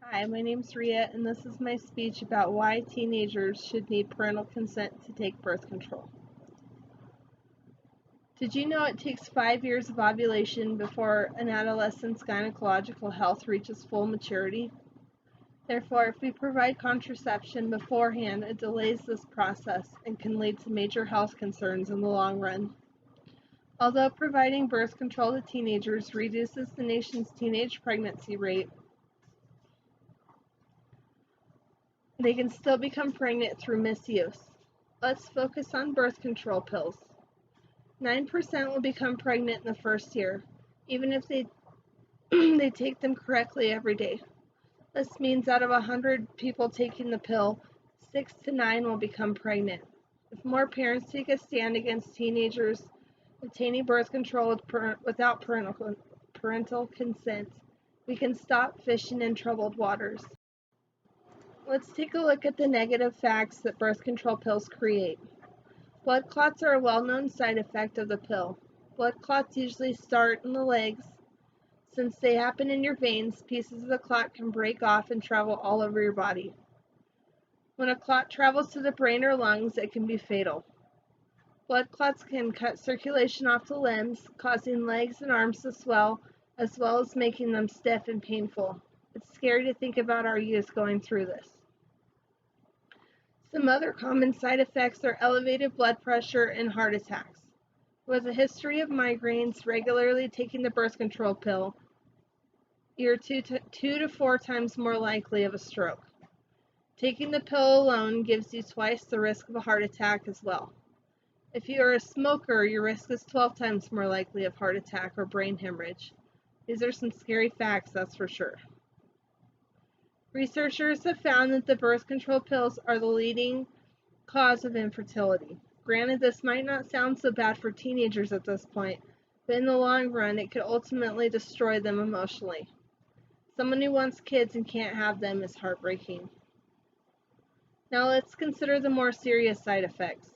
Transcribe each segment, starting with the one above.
Hi, my name's Ria, and this is my speech about why teenagers should need parental consent to take birth control. Did you know it takes 5 years of ovulation before an adolescent's gynecological health reaches full maturity? Therefore, if we provide contraception beforehand, it delays this process and can lead to major health concerns in the long run. Although providing birth control to teenagers reduces the nation's teenage pregnancy rate, they can still become pregnant through misuse. Let's focus on birth control pills. 9% will become pregnant in the first year, even if they take them correctly every day. This means out of 100 people taking the pill, 6 to 9 will become pregnant. If more parents take a stand against teenagers obtaining birth control without parental consent, we can stop fishing in troubled waters. Let's take a look at the negative facts that birth control pills create. Blood clots are a well-known side effect of the pill. Blood clots usually start in the legs. Since they happen in your veins, pieces of the clot can break off and travel all over your body. When a clot travels to the brain or lungs, it can be fatal. Blood clots can cut circulation off the limbs, causing legs and arms to swell, as well as making them stiff and painful. It's scary to think about our youth going through this. Some other common side effects are elevated blood pressure and heart attacks. With a history of migraines, regularly taking the birth control pill, you're 2 to 4 times more likely of a stroke. Taking the pill alone gives you twice the risk of a heart attack as well. If you are a smoker, your risk is 12 times more likely of heart attack or brain hemorrhage. These are some scary facts, that's for sure. Researchers have found that the birth control pills are the leading cause of infertility. Granted, this might not sound so bad for teenagers at this point, but in the long run, it could ultimately destroy them emotionally. Someone who wants kids and can't have them is heartbreaking. Now let's consider the more serious side effects.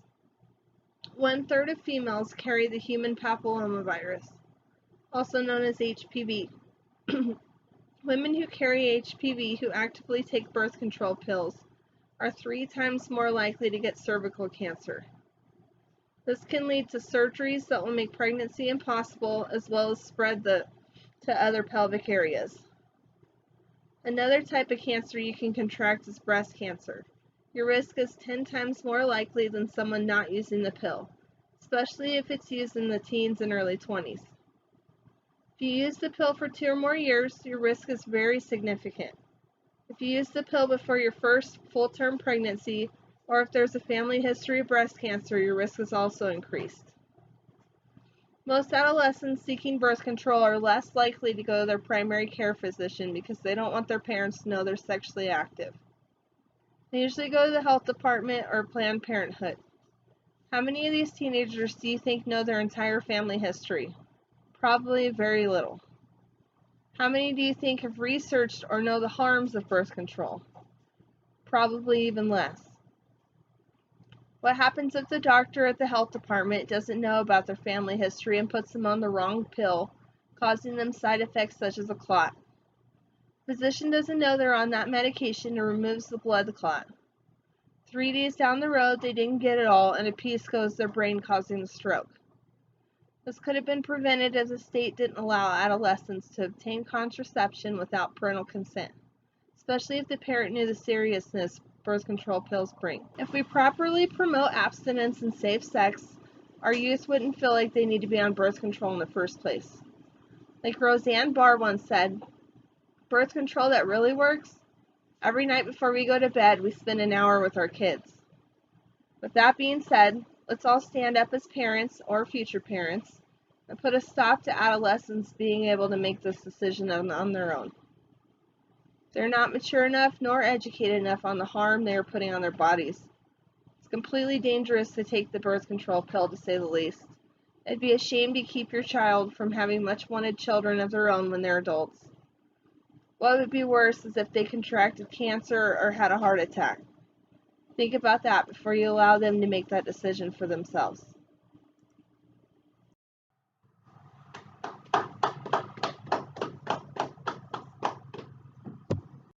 1/3 of females carry the human papillomavirus, also known as HPV. Women who carry HPV who actively take birth control pills are 3 times more likely to get cervical cancer. This can lead to surgeries that will make pregnancy impossible, as well as spread to other pelvic areas. Another type of cancer you can contract is breast cancer. Your risk is 10 times more likely than someone not using the pill, especially if it's used in the teens and early 20s. If you use the pill for 2 or more years, your risk is very significant. If you use the pill before your first full-term pregnancy, or if there's a family history of breast cancer, your risk is also increased. Most adolescents seeking birth control are less likely to go to their primary care physician because they don't want their parents to know they're sexually active. They usually go to the health department or Planned Parenthood. How many of these teenagers do you think know their entire family history? Probably very little. How many do you think have researched or know the harms of birth control? Probably even less. What happens if the doctor at the health department doesn't know about their family history and puts them on the wrong pill, causing them side effects such as a clot? The physician doesn't know they're on that medication and removes the blood clot. 3 days down the road, they didn't get it all, and a piece goes to their brain, causing the stroke. This could have been prevented if the state didn't allow adolescents to obtain contraception without parental consent, especially if the parent knew the seriousness birth control pills bring. If we properly promote abstinence and safe sex, our youth wouldn't feel like they need to be on birth control in the first place. Like Roseanne Barr once said, birth control that really works, every night before we go to bed, we spend an hour with our kids. With that being said, let's all stand up as parents or future parents and put a stop to adolescents being able to make this decision on their own. They're not mature enough nor educated enough on the harm they are putting on their bodies. It's completely dangerous to take the birth control pill, to say the least. It'd be a shame to keep your child from having much wanted children of their own when they're adults. What would be worse is if they contracted cancer or had a heart attack. Think about that before you allow them to make that decision for themselves.